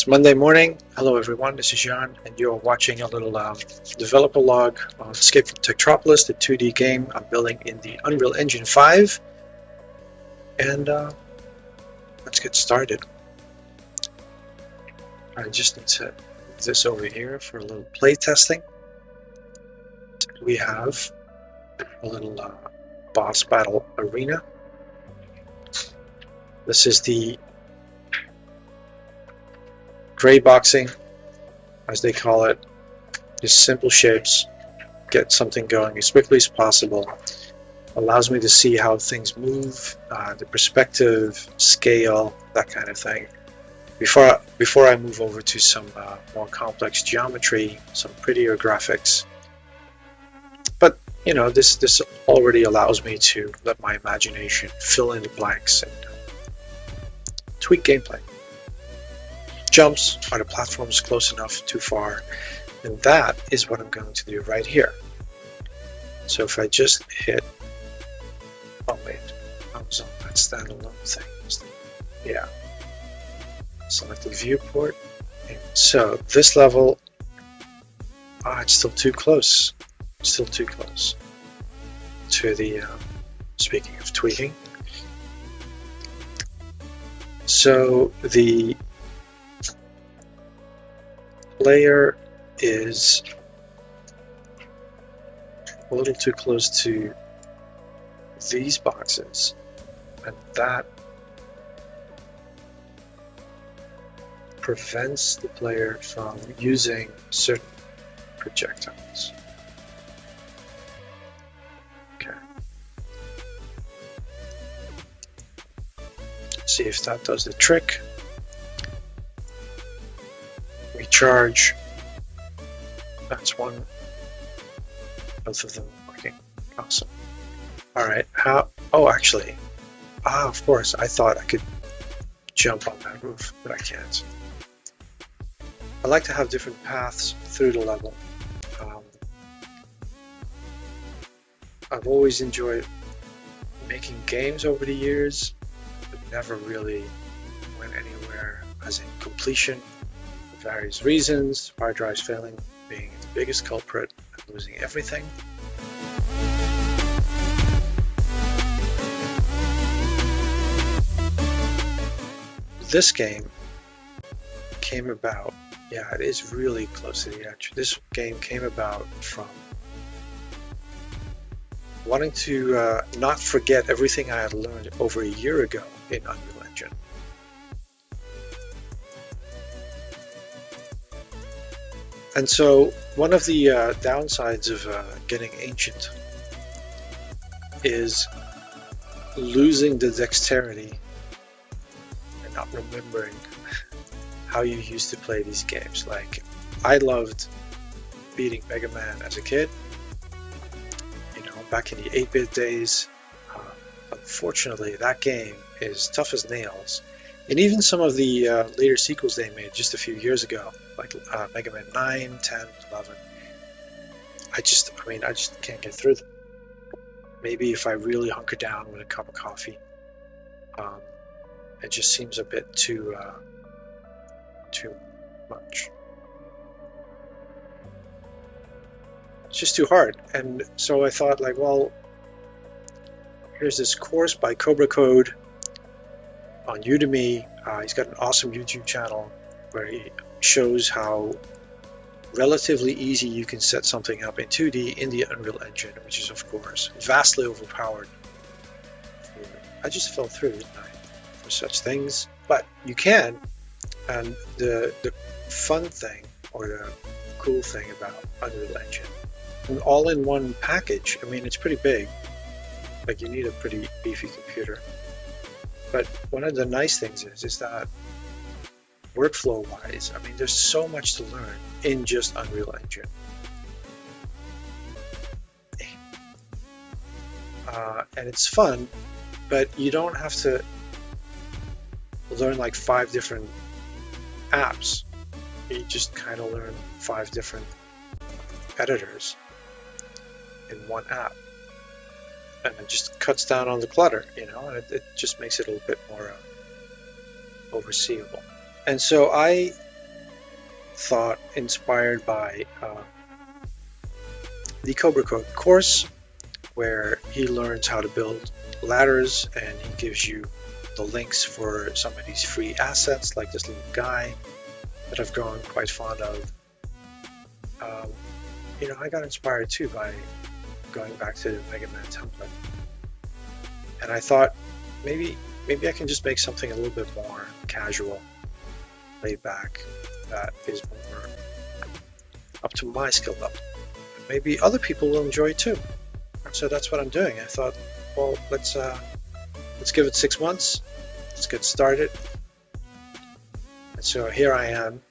It's Monday morning. Hello everyone, this is Jan, and you're watching a little developer log on Escape from Techtropolis, the 2D game I'm building in the Unreal Engine 5. And let's get started. I just need to move this over here for a little play testing. We have a little boss battle arena. This is the gray boxing, as they call it. Just simple shapes, get something going as quickly as possible. Allows me to see how things move, the perspective, scale, that kind of thing. Before I move over to some more complex geometry, some prettier graphics. But you know, this already allows me to let my imagination fill in the blanks and tweak gameplay. Jumps, are the platforms close enough, too far? And that is what I'm going to do right here. So if I just hit, oh wait, I was on that standalone thing. Yeah. Select the viewport. And so this level, it's still too close. Still too close to the, speaking of tweaking. So the player is a little too close to these boxes, and that prevents the player from using certain projectiles. Okay. See if that does the trick. Recharge. That's one. Both of them working. Awesome. Alright, how? Oh, actually. Of course, I thought I could jump on that roof, but I can't. I like to have different paths through the level. I've always enjoyed making games over the years, but never really went anywhere as in completion. Various reasons, hard drives failing being the biggest culprit, and losing everything. This game came about, yeah, it is really close to the edge. This game came about from wanting to not forget everything I had learned over a year ago in Unreal Engine. And so one of the downsides of getting ancient is losing the dexterity and not remembering how you used to play these games. Like, I loved beating Mega Man as a kid, you know, back in the 8-bit days. Unfortunately, that game is tough as nails. And even some of the later sequels they made just a few years ago, like Mega Man 9, 10, 11, I just can't get through them. Maybe if I really hunker down with a cup of coffee, it just seems a bit too much. It's just too hard. And so I thought, like, well, here's this course by Cobra Code on Udemy. He's got an awesome YouTube channel where he shows how relatively easy you can set something up in 2D in the Unreal Engine, which is of course vastly overpowered. I just fell through for such things, but you can. And the fun thing, or the cool thing about Unreal Engine, an all-in-one package. I mean, it's pretty big. Like, you need a pretty beefy computer. But one of the nice things is that workflow-wise, I mean, there's so much to learn in just Unreal Engine. And it's fun, but you don't have to learn like 5 different apps. You just kind of learn 5 different editors in one app. And it just cuts down on the clutter, you know, and it just makes it a little bit more overseeable. And so I thought inspired by the Cobra course, where he learns how to build ladders and he gives you the links for some of these free assets, like this little guy that I've grown quite fond of. You know, I got inspired too by going back to the Mega Man template, and I thought maybe I can just make something a little bit more casual, laid back, that is more up to my skill level. Maybe other people will enjoy it too. So that's what I'm doing. I thought, well, let's give it 6 months. Let's get started. And so here I am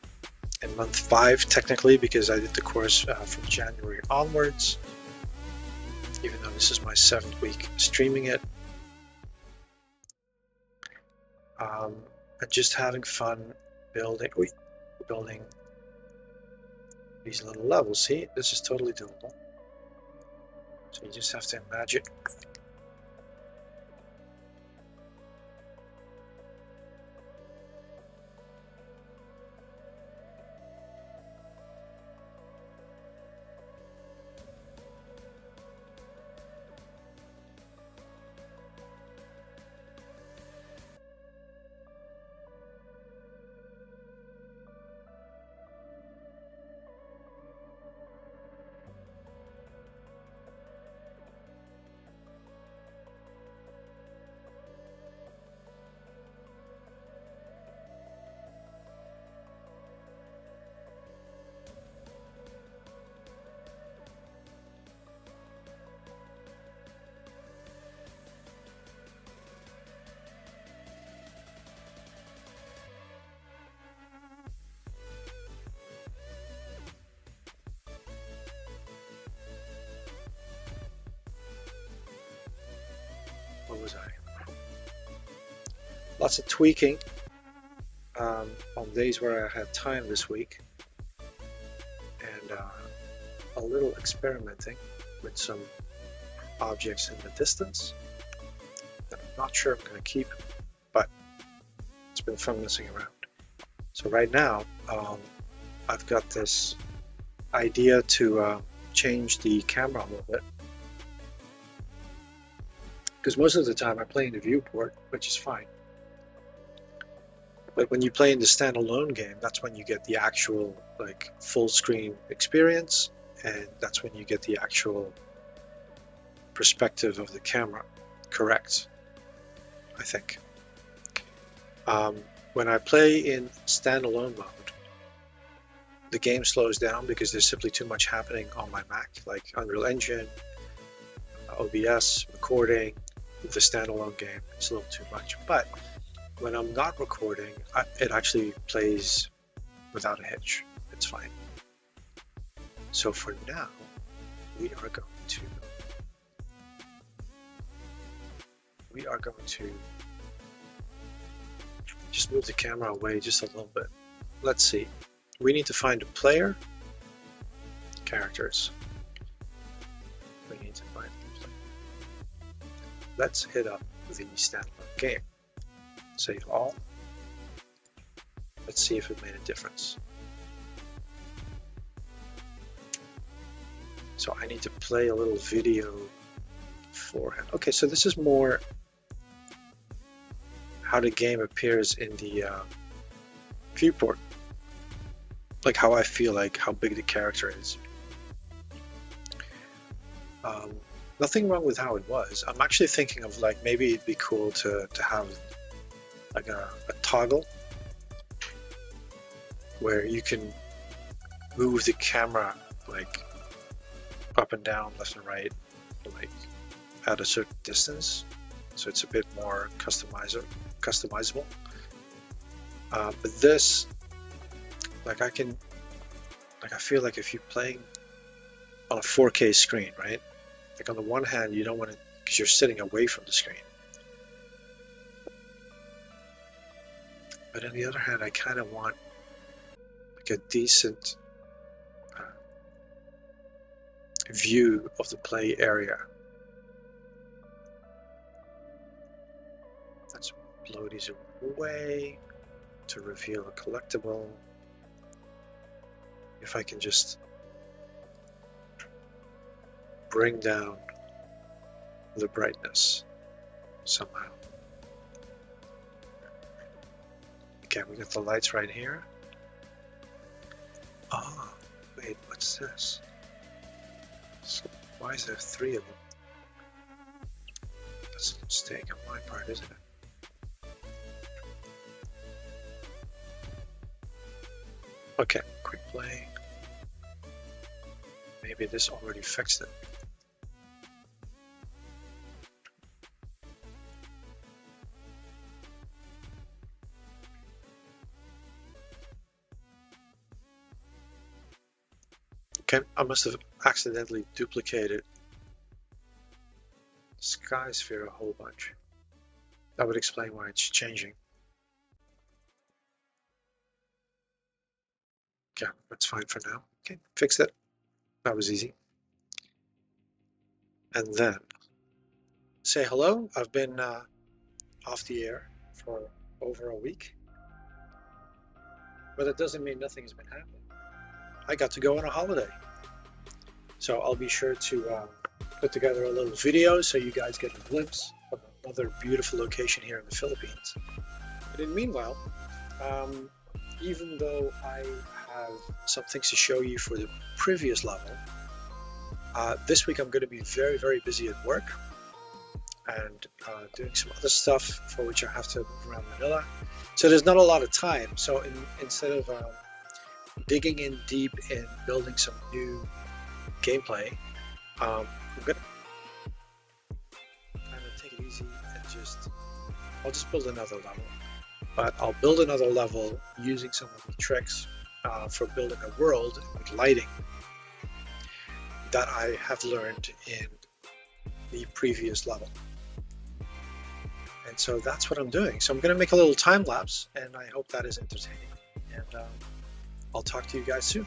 in month 5 technically, because I did the course from January onwards, even though this is my 7th week streaming it. And just having fun building these little levels. See, this is totally doable. So you just have to imagine. What was I? Lots of tweaking on days where I had time this week, and a little experimenting with some objects in the distance that I'm not sure I'm going to keep, but it's been fun messing around. So right now, I've got this idea to change the camera a little bit, because most of the time I play in the viewport, which is fine. But when you play in the standalone game, that's when you get the actual like full screen experience, and that's when you get the actual perspective of the camera correct, I think. When I play in standalone mode, the game slows down because there's simply too much happening on my Mac, like Unreal Engine, OBS, recording. The standalone game, it's a little too much. But when I'm not recording, it actually plays without a hitch. It's fine. So for now, we are going to just move the camera away just a little bit. Let's see. We need to find a player. Characters. We need to find a player. Let's hit up the standalone game. Save all. Let's see if it made a difference. So I need to play a little video beforehand. Okay, so this is more how the game appears in the viewport. Like how I feel, like how big the character is. Nothing wrong with how it was. I'm actually thinking of like maybe it'd be cool to have like a toggle where you can move the camera like up and down, left and right, like at a certain distance, so it's a bit more customizable. But this, like I feel like if you're playing on a 4K screen, right? Like on the one hand, you don't want to, because you're sitting away from the screen. But on the other hand, I kind of want like a decent view of the play area. Let's blow these away to reveal a collectible. if I can just bring down the brightness somehow. Okay, we got the lights right here. Oh, wait, what's this? So why is there 3 of them? That's a mistake on my part, isn't it? Okay, quick play. Maybe this already fixed it. Okay, I must have accidentally duplicated Sky Sphere a whole bunch. That would explain why it's changing. Okay, that's fine for now. Okay, fixed it. That was easy. And then say hello. I've been off the air for over a week, but it doesn't mean nothing's been happening. I got to go on a holiday, so I'll be sure to put together a little video so you guys get a glimpse of another beautiful location here in the Philippines. But in the meanwhile, even though I have some things to show you for the previous level, this week I'm going to be very, very busy at work and doing some other stuff for which I have to move around Manila. So there's not a lot of time. So instead of digging in deep in building some new gameplay, I'm going to kind of take it easy and I'll just build another level. But I'll build another level using some of the tricks for building a world with lighting that I have learned in the previous level. And so that's what I'm doing. So I'm going to make a little time lapse, and I hope that is entertaining. And I'll talk to you guys soon.